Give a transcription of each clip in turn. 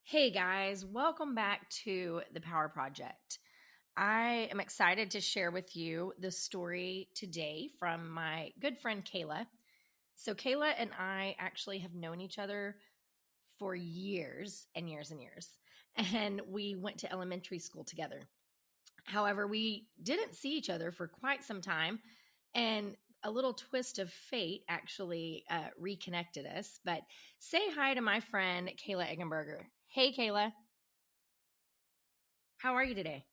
Hey guys, welcome back to the Power Project. I am excited to share with you the story today from my good friend Kayla. So, Kayla and I actually have known each other for years and years and years, and we went to elementary school together. However, we didn't see each other for quite some time, and a little twist of fate actually reconnected us. But say hi to my friend Kayla Eggenberger. Hey, Kayla. How are you today?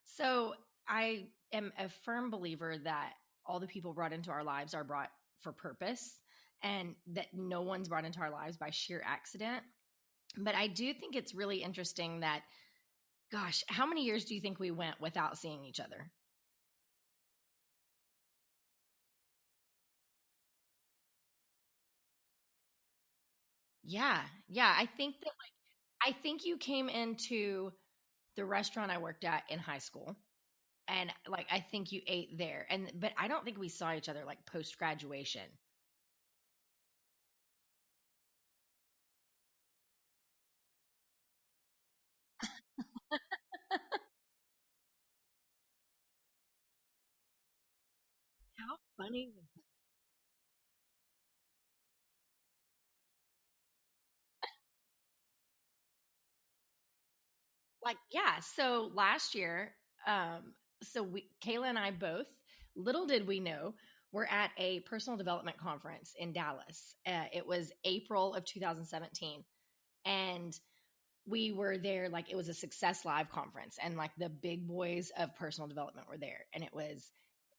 So I am a firm believer that all the people brought into our lives are brought for purpose and that no one's brought into our lives by sheer accident. But I do think it's really interesting that, gosh, how many years do you think we went without seeing each other? Yeah. Yeah. I think you came into the restaurant I worked at in high school. And like I think you ate there. And but I don't think we saw each other like post graduation. How funny. Like, yeah. So last year, Kayla and I both, little did we know, we're at a personal development conference in Dallas. It was April of 2017. And we were there, like, it was a Success Live conference. And like the big boys of personal development were there. And it was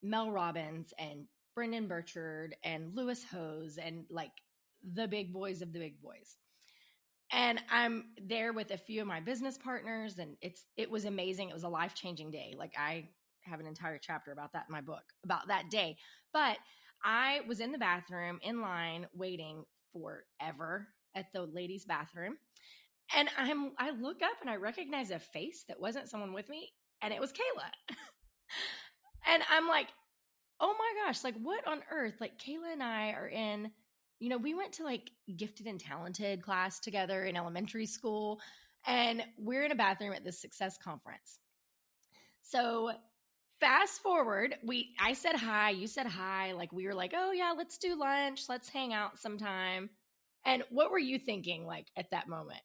Mel Robbins and Brendan Burchard and Lewis Hose and like the big boys of the big boys. And I'm there with a few of my business partners, and it was amazing. It was a life-changing day. Like, I have an entire chapter about that in my book about that day. But I was in the bathroom in line waiting forever at the ladies bathroom, and I look up and I recognize a face that wasn't someone with me, and it was Kayla. And I'm like, oh my gosh, like what on earth? Like, Kayla and I are in, we went to like gifted and talented class together in elementary school, and we're in a bathroom at this success conference. So fast forward, I said hi, you said hi, like we were like, oh yeah, let's do lunch, let's hang out sometime. And what were you thinking like at that moment?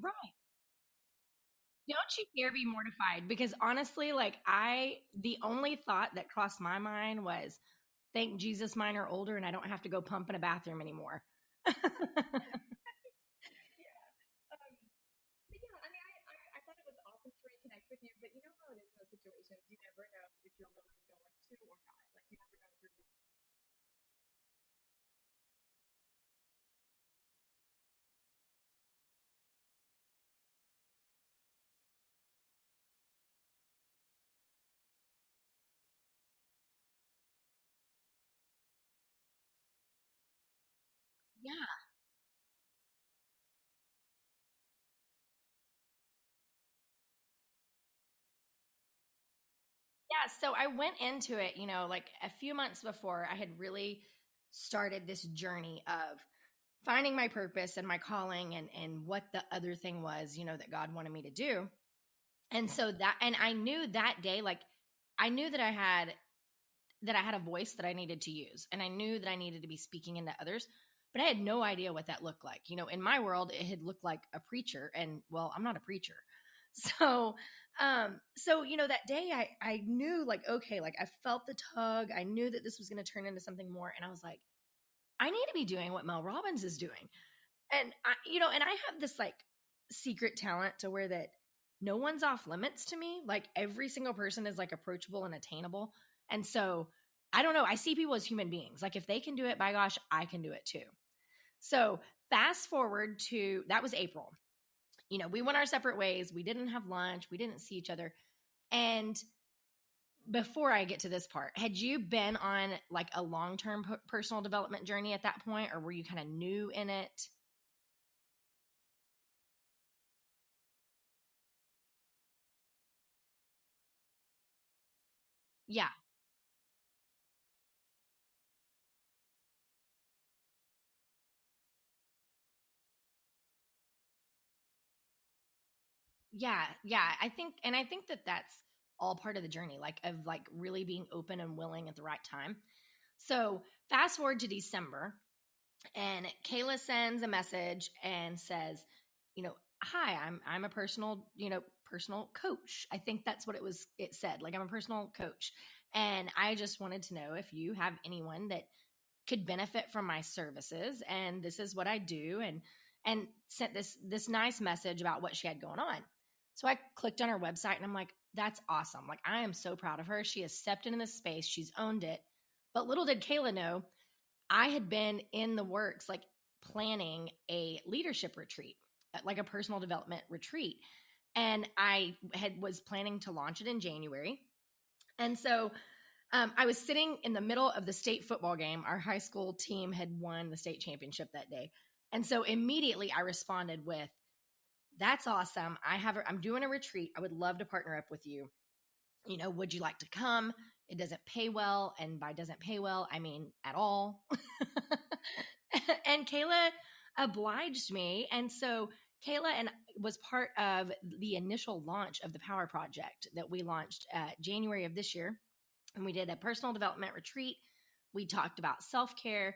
Right. Don't you dare be mortified, because honestly, like the only thought that crossed my mind was, thank Jesus mine are older and I don't have to go pump in a bathroom anymore. Yeah. Yeah. So I went into it, like a few months before I had really started this journey of finding my purpose and my calling and what the other thing was, that God wanted me to do. And so and I knew that day, like I knew that I had a voice that I needed to use. And I knew that I needed to be speaking into others, but I had no idea what that looked like. In my world, it had looked like a preacher, and well, I'm not a preacher. So that day I knew, like, okay, like I felt the tug. I knew that this was going to turn into something more. And I was like, I need to be doing what Mel Robbins is doing. And I have this like secret talent to where that no one's off limits to me. Like every single person is like approachable and attainable. And so I don't know. I see people as human beings. Like if they can do it, by gosh, I can do it too. So fast forward to that was April. You know, we went our separate ways. We didn't have lunch. We didn't see each other. And before I get to this part, had you been on like a long term personal development journey at that point, or were you kind of new in it? Yeah. Yeah. Yeah. I think that that's all part of the journey, like of like really being open and willing at the right time. So fast forward to December, and Kayla sends a message and says, you know, hi, I'm a personal, you know, personal coach. I think that's what it said. Like I'm a personal coach. And I just wanted to know if you have anyone that could benefit from my services, and this is what I do, and sent this nice message about what she had going on. So I clicked on her website and I'm like, that's awesome. Like I am so proud of her. She has stepped into this space. She's owned it. But little did Kayla know, I had been in the works, like planning a leadership retreat, like a personal development retreat. And I had was planning to launch it in January. And so I was sitting in the middle of the state football game. Our high school team had won the state championship that day. And so immediately I responded with, that's awesome. I'm doing a retreat. I would love to partner up with you. You know, would you like to come? It doesn't pay well. And by doesn't pay well, I mean at all. And Kayla obliged me. And so Kayla and was part of the initial launch of the Power Project that we launched January of this year. And we did a personal development retreat. We talked about self-care.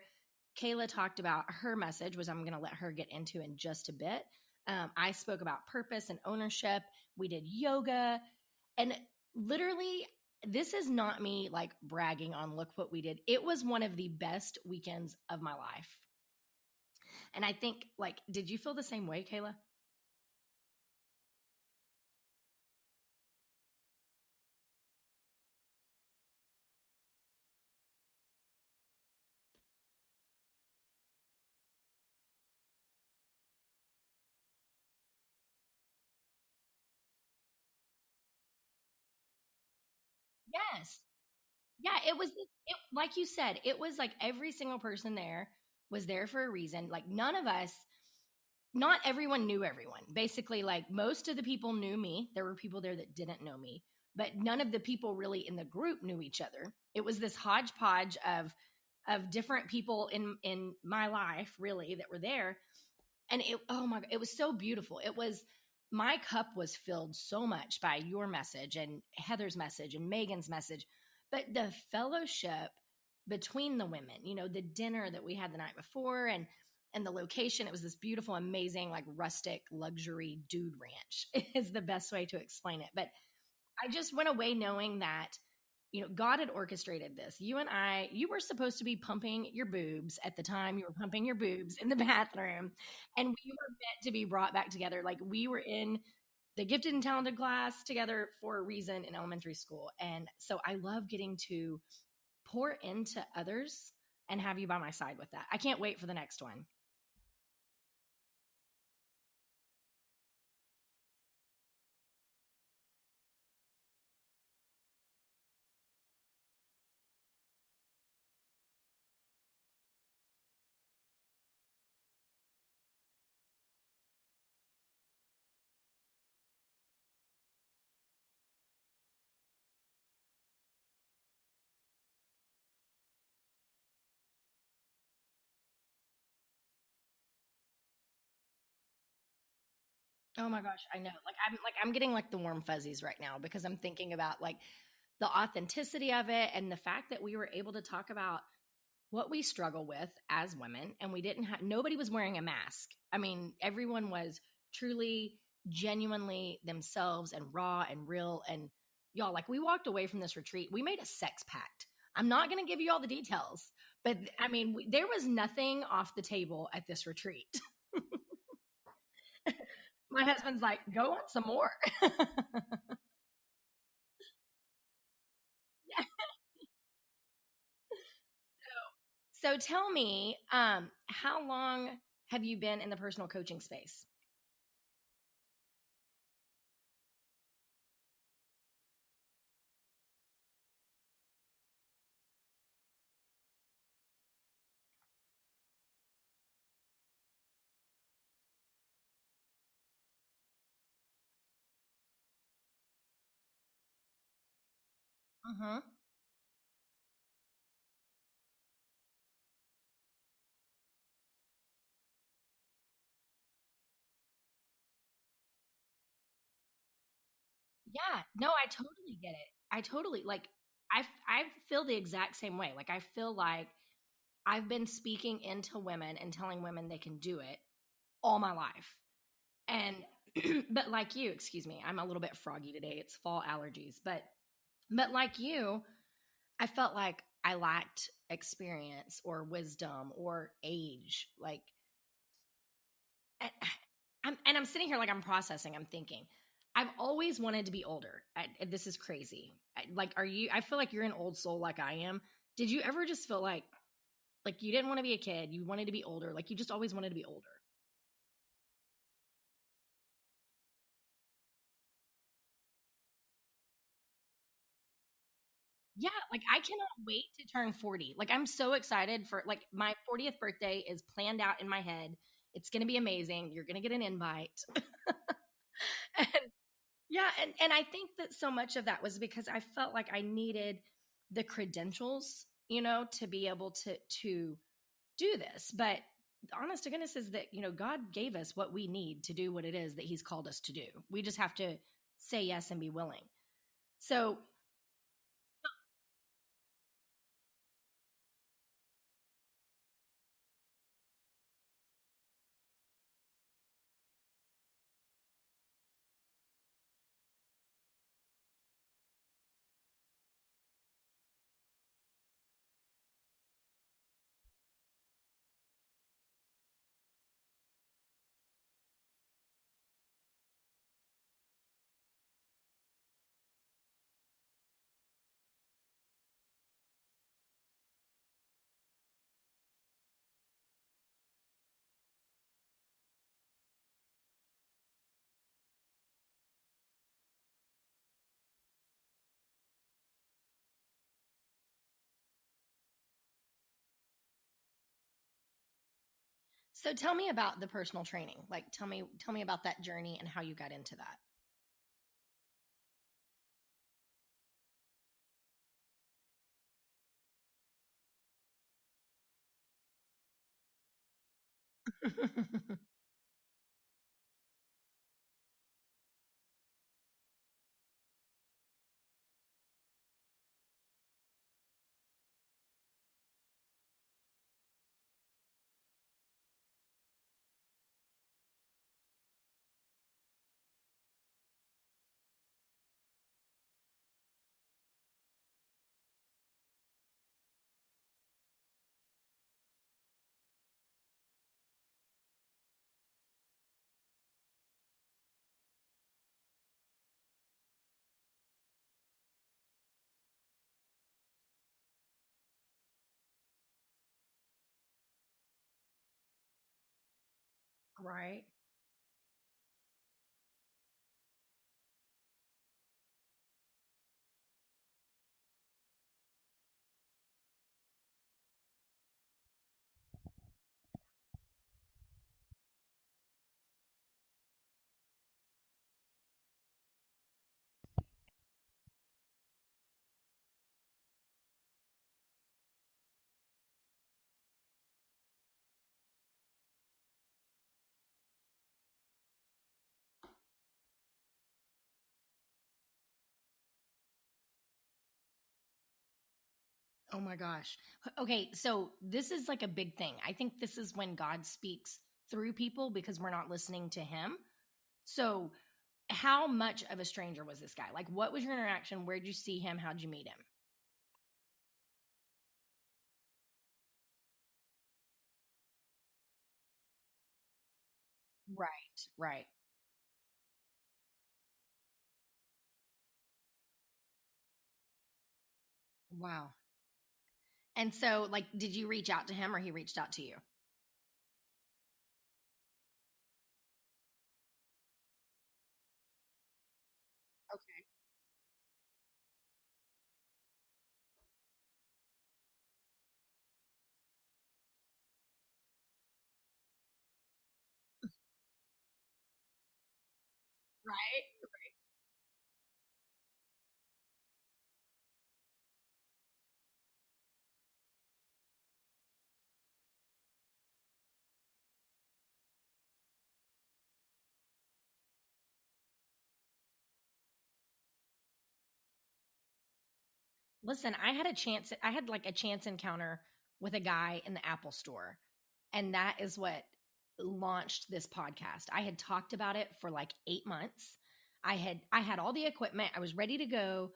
Kayla talked about her message, which I'm going to let her get into in just a bit. I spoke about purpose and ownership. We did yoga. And literally, this is not me like bragging on look what we did. It was one of the best weekends of my life. And I think, like, did you feel the same way, Kayla? Yes. Yeah, like you said, it was like every single person there was there for a reason. Like none of us, not everyone knew everyone. Basically, like most of the people knew me. There were people there that didn't know me, but none of the people really in the group knew each other. It was this hodgepodge of different people in my life really that were there. And it, oh my god, it was so beautiful. It was, my cup was filled so much by your message and Heather's message and Megan's message, but the fellowship between the women, you know, the dinner that we had the night before, and the location, it was this beautiful, amazing, like rustic luxury dude ranch is the best way to explain it. But I just went away knowing that, you know, God had orchestrated this. You and I, you were supposed to be pumping your boobs at the time you were pumping your boobs in the bathroom, and we were meant to be brought back together. Like we were in the gifted and talented class together for a reason in elementary school. And so I love getting to pour into others and have you by my side with that. I can't wait for the next one. Oh my gosh, I know. I'm getting like the warm fuzzies right now because I'm thinking about like the authenticity of it and the fact that we were able to talk about what we struggle with as women, and we didn't have, nobody was wearing a mask. I mean, everyone was truly genuinely themselves and raw and real. And y'all, like we walked away from this retreat, we made a sex pact. I'm not going to give you all the details, but I mean, there was nothing off the table at this retreat. My husband's like, go on some more. So tell me, how long have you been in the personal coaching space? Mm-hmm. Yeah, no, I totally get it. I totally like I feel the exact same way. Like I feel like I've been speaking into women and telling women they can do it all my life. And but like you, excuse me, I'm a little bit froggy today. It's fall allergies. But like you, I felt like I lacked experience or wisdom or age. Like and I'm sitting here like I'm processing. I'm thinking, I've always wanted to be older. This is crazy. Like, are you? I feel like you're an old soul, like I am. Did you ever just feel like you didn't want to be a kid? You wanted to be older. Like you just always wanted to be older. Yeah, like I cannot wait to turn 40. Like I'm so excited for like my 40th birthday is planned out in my head. It's going to be amazing. You're going to get an invite. And yeah, and I think that so much of that was because I felt like I needed the credentials, to be able to do this. But the honest to goodness is that, God gave us what we need to do what it is that he's called us to do. We just have to say yes and be willing. So, so tell me about the personal training. Like tell me about that journey and how you got into that. Right. Oh my gosh. Okay, so this is like a big thing. I think this is when God speaks through people because we're not listening to him. So, how much of a stranger was this guy? Like, what was your interaction? Where'd you see him? How'd you meet him? Right, right. Wow. And so, like, did you reach out to him or he reached out to you? Okay. Right. Listen, I had like a chance encounter with a guy in the Apple store. And that is what launched this podcast. I had talked about it for like 8 months. I had all the equipment. I was ready to go.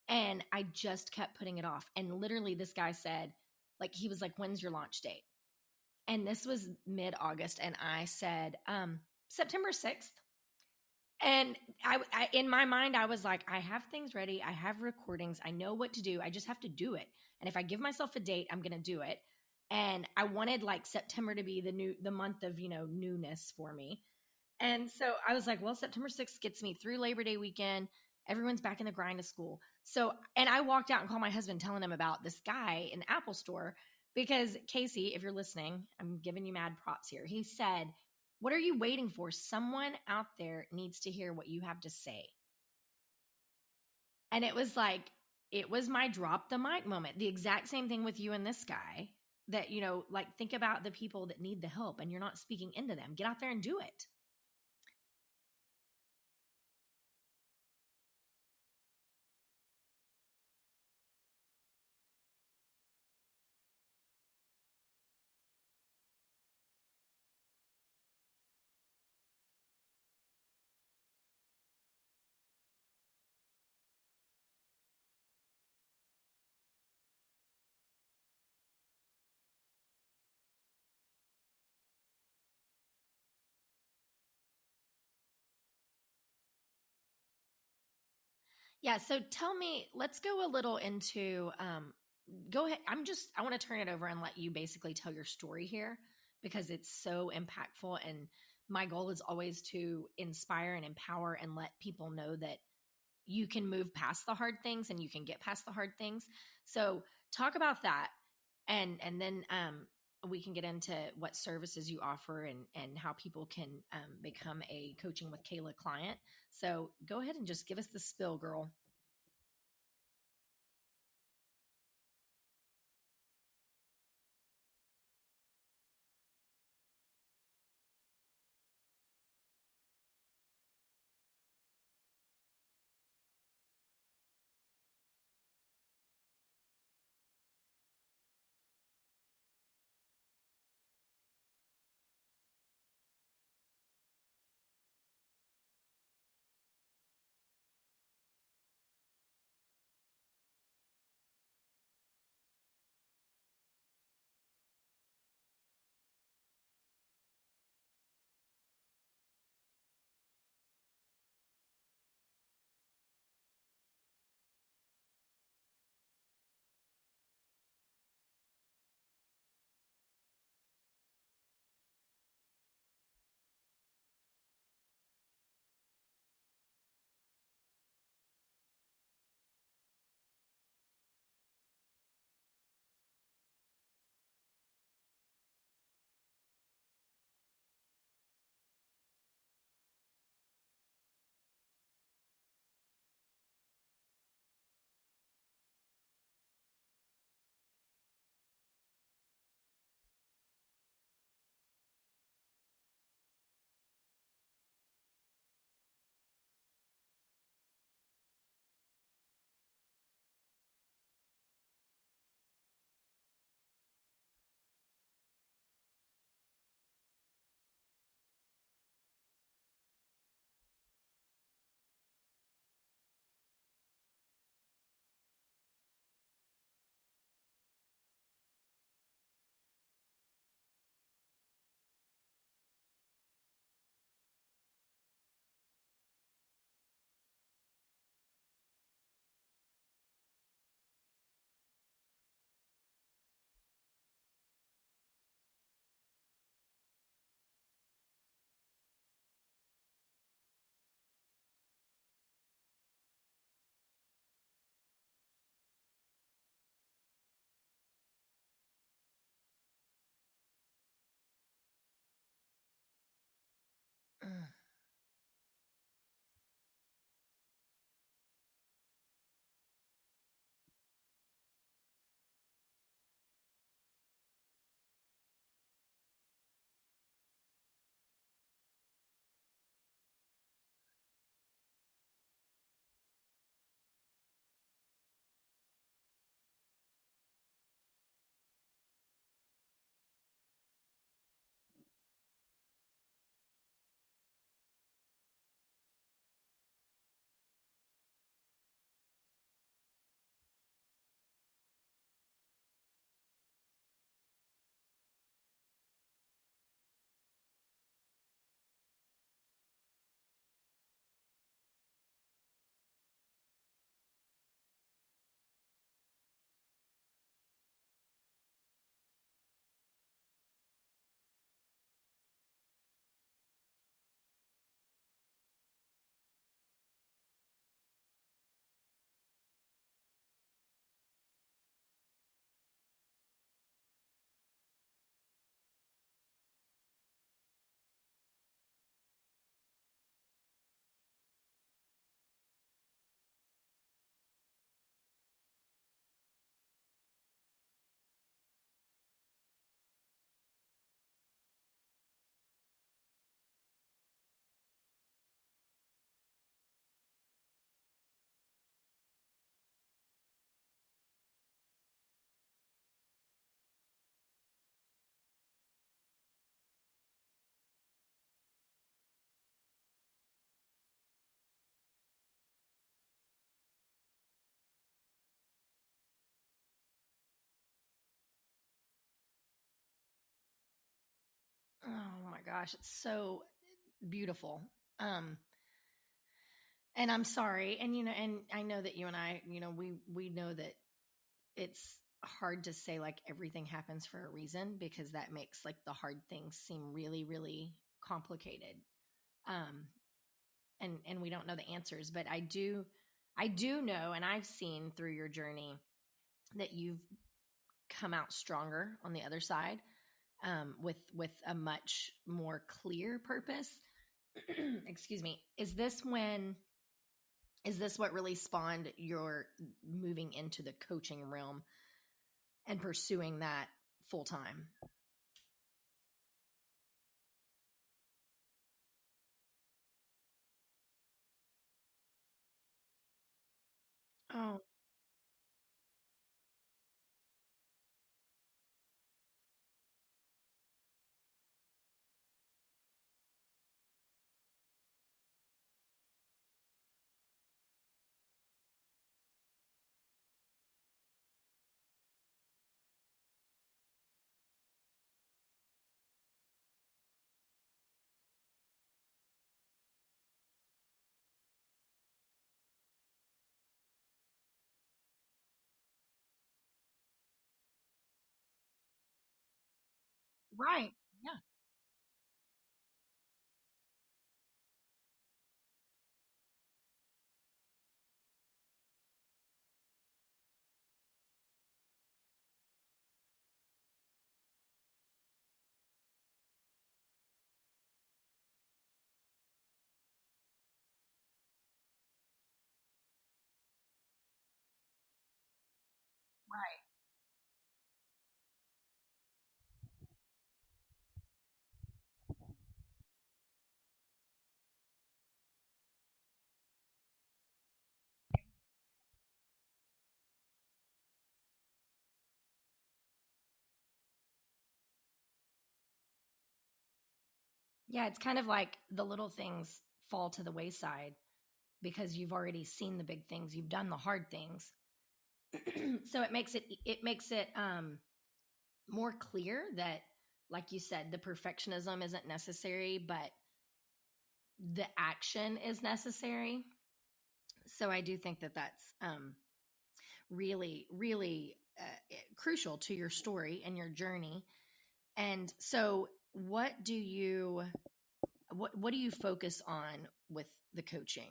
And I just kept putting it off. And literally this guy said, like, he was like, when's your launch date? And this was mid-August. And I said, September 6th. And in my mind, I was like, I have things ready. I have recordings. I know what to do. I just have to do it. And if I give myself a date, I'm going to do it. And I wanted like September to be the month of, newness for me. And so I was like, well, September 6th gets me through Labor Day weekend. Everyone's back in the grind of school. So, and I walked out and called my husband telling him about this guy in the Apple store because Casey, if you're listening, I'm giving you mad props here. He said, what are you waiting for? Someone out there needs to hear what you have to say. And it was like, it was my drop the mic moment. The exact same thing with you and this guy that, like think about the people that need the help and you're not speaking into them. Get out there and do it. Yeah. So tell me, let's go a little into, go ahead. I want to turn it over and let you basically tell your story here because it's so impactful. And my goal is always to inspire and empower and let people know that you can move past the hard things and you can get past the hard things. So talk about that. And then, we can get into what services you offer and how people can become a Coaching with Kayla client. So go ahead and just give us the spill, girl. Oh my gosh, it's so beautiful. Um, and I'm sorry. And and I know that you and I, we know that it's hard to say like everything happens for a reason, because that makes like the hard things seem really, really complicated. Um, and we don't know the answers, but I do know, and I've seen through your journey that you've come out stronger on the other side, with a much more clear purpose. Excuse me. Is this what really spawned your moving into the coaching realm and pursuing that full time? Oh, right. Yeah. Right. Yeah, it's kind of like the little things fall to the wayside because you've already seen the big things, you've done the hard things. So it makes it more clear that, like you said, the perfectionism isn't necessary, but the action is necessary. So I do think that that's really, really crucial to your story and your journey. And so, what do you focus on with the coaching?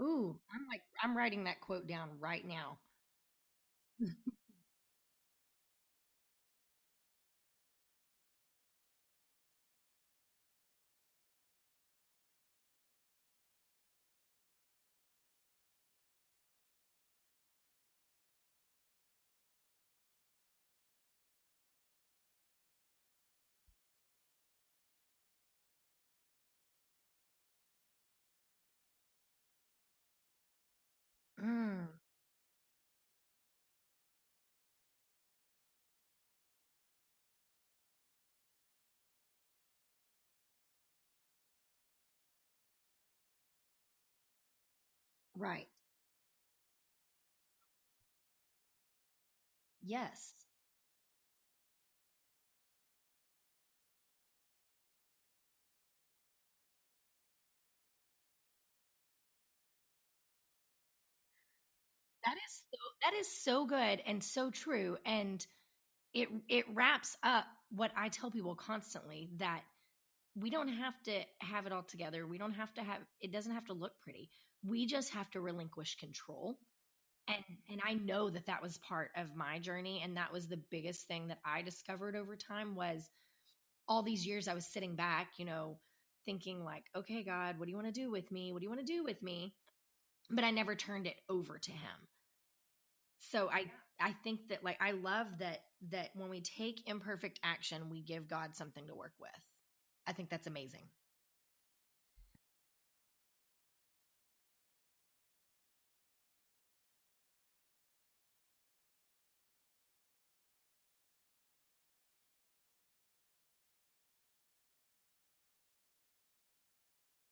Ooh, I'm writing that quote down right now. Mm, right. Yes. That is so good and so true. And it wraps up what I tell people constantly, that we don't have to have it all together. We don't have to have it doesn't have to look pretty. We just have to relinquish control. And I know that that was part of my journey, and that was the biggest thing that I discovered over time. Was all these years I was sitting back, thinking like, okay, God, what do you want to do with me? What do you want to do with me? But I never turned it over to him. So I think that, like, I love that when we take imperfect action, we give God something to work with. I think that's amazing.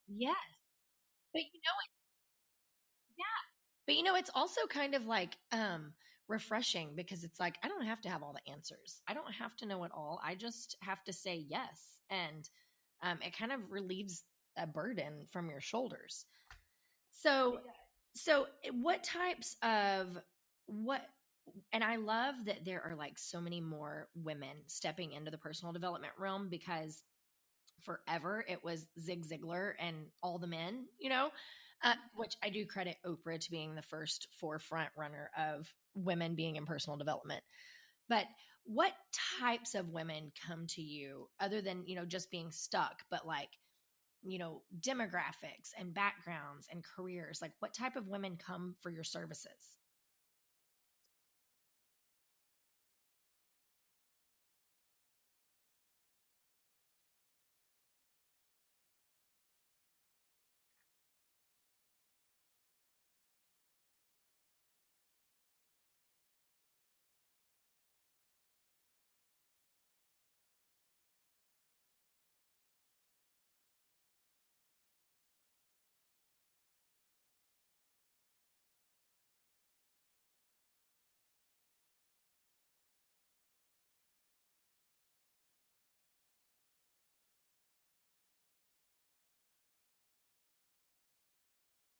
Yes. But But it's also kind of like refreshing because it's like I don't have to have all the answers. I don't have to know it all. I just have to say yes. And it kind of relieves a burden from your shoulders. So what types of what and I love that there are like so many more women stepping into the personal development realm because forever it was Zig Ziglar and all the men, which I do credit Oprah to being the first forefront runner of women being in personal development. But what types of women come to you other than, just being stuck, but like, demographics and backgrounds and careers? Like, what type of women come for your services?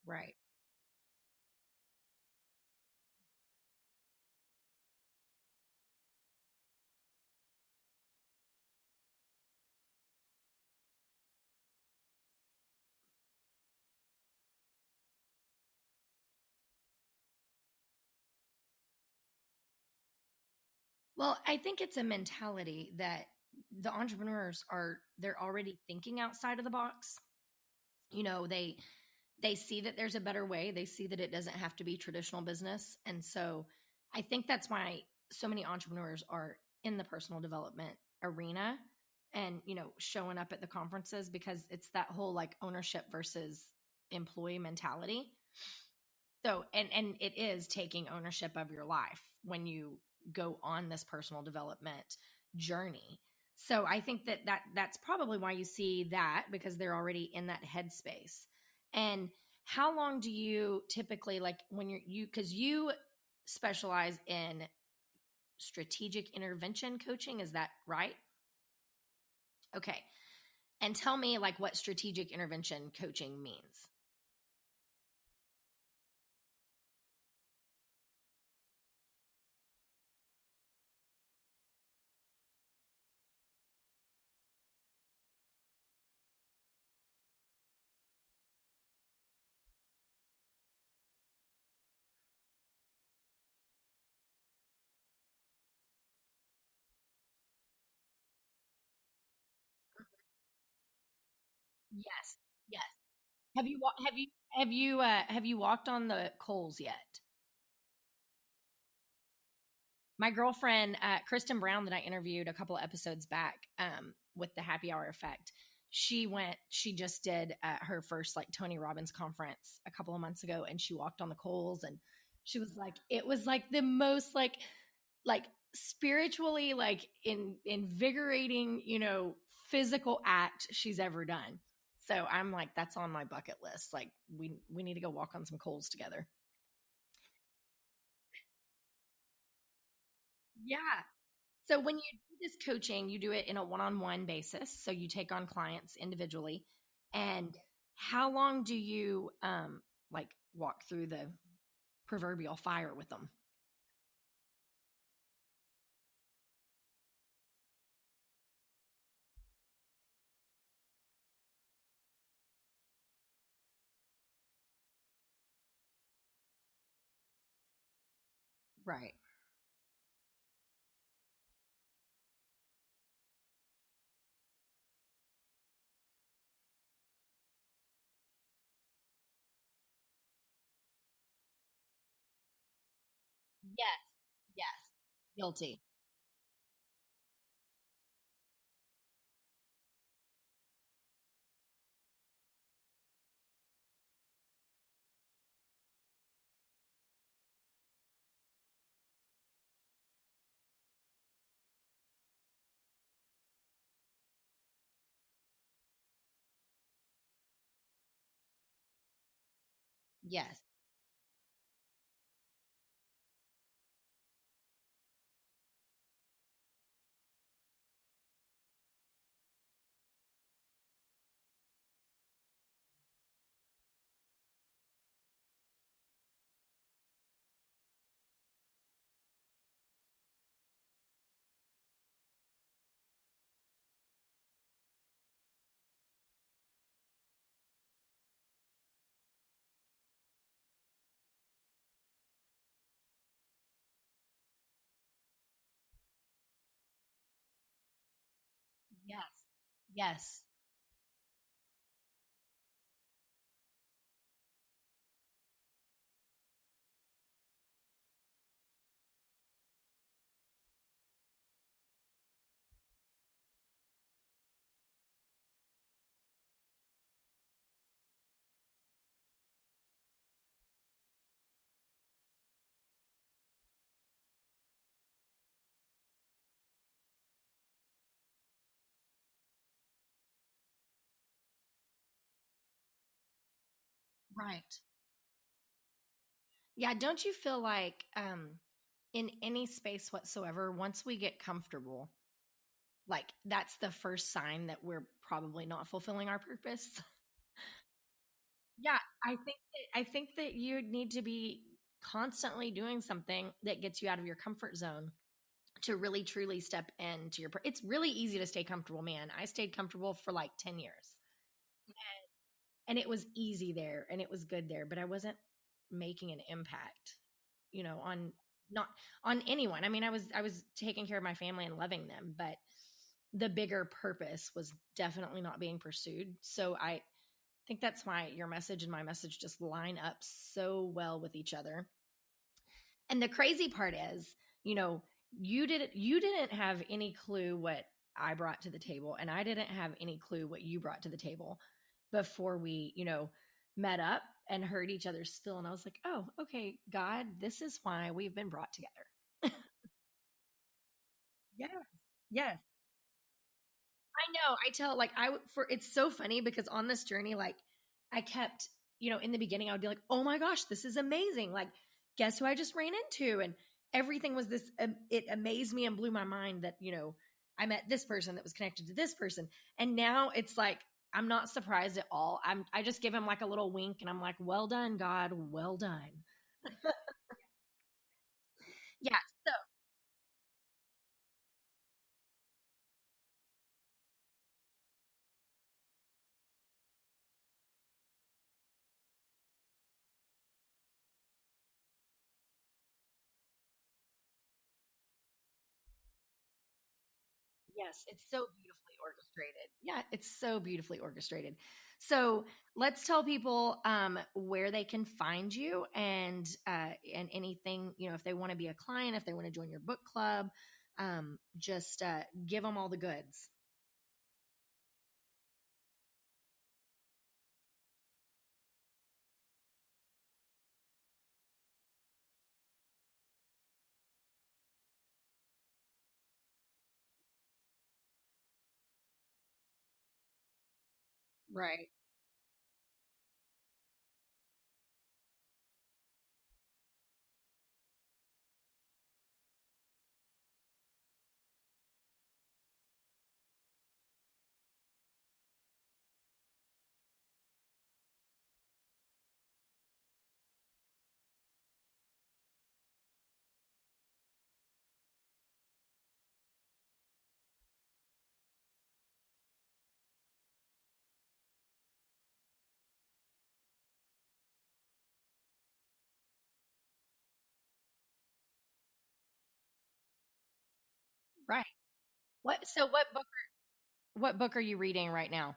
Right. Well, I think it's a mentality that the entrepreneurs they're already thinking outside of the box. They see that there's a better way. They see that it doesn't have to be traditional business. And so I think that's why so many entrepreneurs are in the personal development arena and, showing up at the conferences because it's that whole like ownership versus employee mentality. So, and it is taking ownership of your life when you go on this personal development journey. So I think that's probably why you see that because they're already in that headspace. And how long do you typically like when because you specialize in strategic intervention coaching, is that right? Okay. And tell me like what strategic intervention coaching means. Yes. Yes. Have you walked on the coals yet? My girlfriend, Kristen Brown, that I interviewed a couple of episodes back with the Happy Hour Effect, she just did her first like Tony Robbins conference a couple of months ago, and she walked on the coals, and she was like, it was like the most like spiritually like invigorating, physical act she's ever done. So I'm like, that's on my bucket list. Like we need to go walk on some coals together. Yeah. So when you do this coaching, you do it in a one-on-one basis. So you take on clients individually. And how long do you like walk through the proverbial fire with them? Right. Yes. Yes. Guilty. Yes. Yes. Yes. Right. Yeah, don't you feel like in any space whatsoever, once we get comfortable, like that's the first sign that we're probably not fulfilling our purpose? Yeah, I think that you need to be constantly doing something that gets you out of your comfort zone to really truly step into it's really easy to stay comfortable, man. I stayed comfortable for like 10 years. And it was easy there and it was good there, but I wasn't making an impact, on not on anyone. I mean, I was taking care of my family and loving them, but the bigger purpose was definitely not being pursued. So I think that's why your message and my message just line up so well with each other. And the crazy part is, you know, you didn't have any clue what I brought to the table, and I didn't have any clue what you brought to the table before we, met up and heard each other spill. And I was like, oh, okay, God, this is why we've been brought together. Yeah. Yes. I know. I tell like for it's so funny because on this journey, like I kept, in the beginning, I would be like, oh my gosh, this is amazing. Like, guess who I just ran into? And everything was this, it amazed me and blew my mind that, I met this person that was connected to this person. And now it's like, I'm not surprised at all. I just give him like a little wink and I'm like, well done, God, well done. Yeah. So yes, it's so beautifully orchestrated. Yeah, it's so beautifully orchestrated. So let's tell people where they can find you and anything, if they want to be a client, if they want to join your book club, just give them all the goods. Right. Right. What book are you reading right now?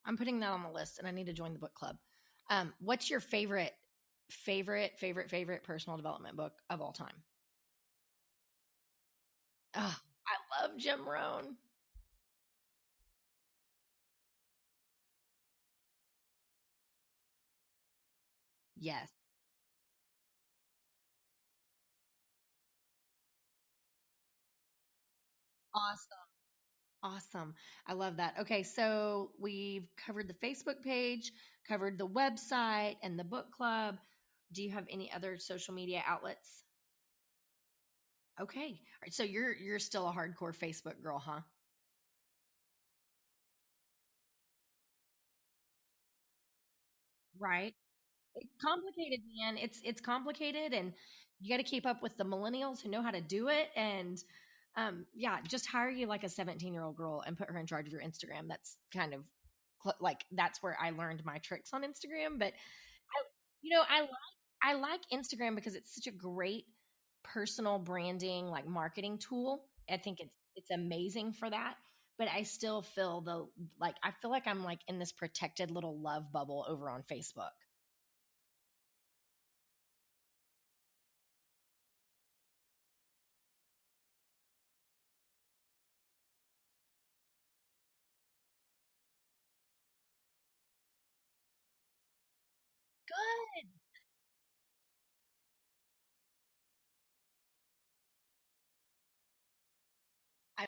I'm putting that on the list and I need to join the book club. What's your favorite personal development book of all time? Oh, I love Jim Rohn. Yes. Awesome. Awesome. I love that. Okay, so we've covered the Facebook page, covered the website and the book club. Do you have any other social media outlets? Okay. All right, so you're still a hardcore Facebook girl, huh? Right. It's complicated, man. It's complicated, and you got to keep up with the millennials who know how to do it. And yeah, just hire you like a 17-year-old girl and put her in charge of your Instagram. That's kind of like that's where I learned my tricks on Instagram. But I, I like Instagram because it's such a great personal branding, like marketing tool. I think it's amazing for that. But I still feel I feel like I'm like in this protected little love bubble over on Facebook. Good. I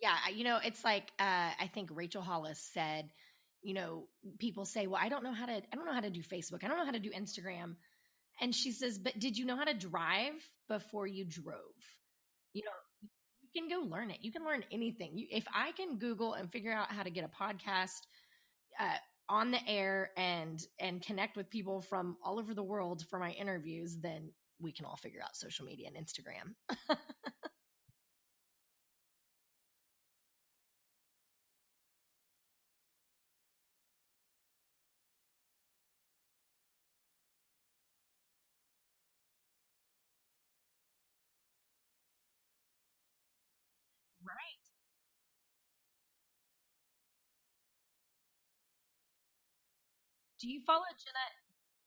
Yeah, it's like I think Rachel Hollis said, you know, people say, "Well, I don't know how to do Facebook. I don't know how to do Instagram." And she says, "But did you know how to drive before you drove?" You know, you can go learn it. You can learn anything. If I can Google and figure out how to get a podcast uh, on the air and connect with people from all over the world for my interviews, then we can all figure out social media and Instagram. Right. Do you follow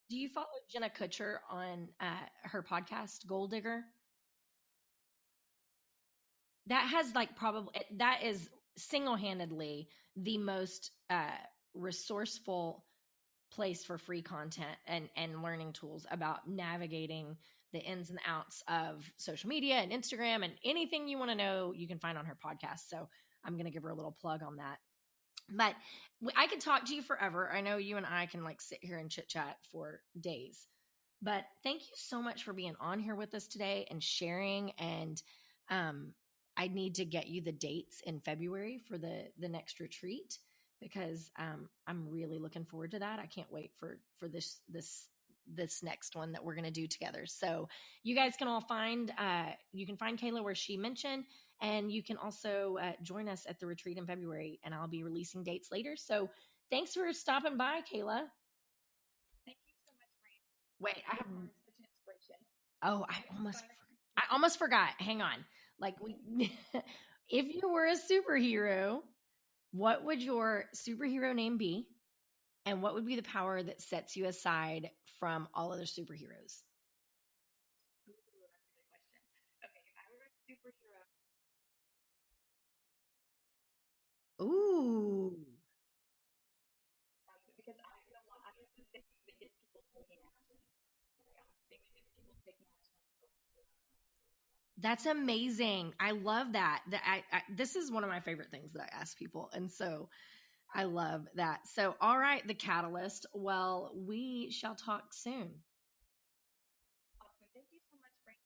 Do you follow Jenna Kutcher on her podcast, Gold Digger? That has like probably that is single handedly the most resourceful place for free content and learning tools about navigating the ins and outs of social media and Instagram and anything you want to know you can find on her podcast. So I'm going to give her a little plug on that. But I could talk to you forever. I know you and I can like sit here and chit chat for days. But thank you so much for being on here with us today and sharing. And um, I need to get you the dates in February for the next retreat because I'm really looking forward to that. I can't wait for this next one that we're going to do together. So you guys can all find you can find Kayla where she mentioned, and you can also join us at the retreat in February. And I'll be releasing dates later. So thanks for stopping by, Kayla. Thank you so much, Brandon. Wait, I have such an inspiration. Oh, I almost forgot. Hang on. Like we if you were a superhero, what would your superhero name be? And what would be the power that sets you aside from all other superheroes? Ooh, that's a good question. Okay, if I were a superhero. Ooh. Because I don't want I have the thing that gets people taking action. Yeah, thing that gets people taking action. That's amazing. I love that. This is one of my favorite things that I ask people. And so I love that. So, all right, the catalyst. Well, we shall talk soon. Awesome. Thank you so much, Frank.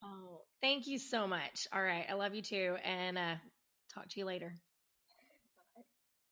Oh, thank you so much. All right. I love you too. And talk to you later.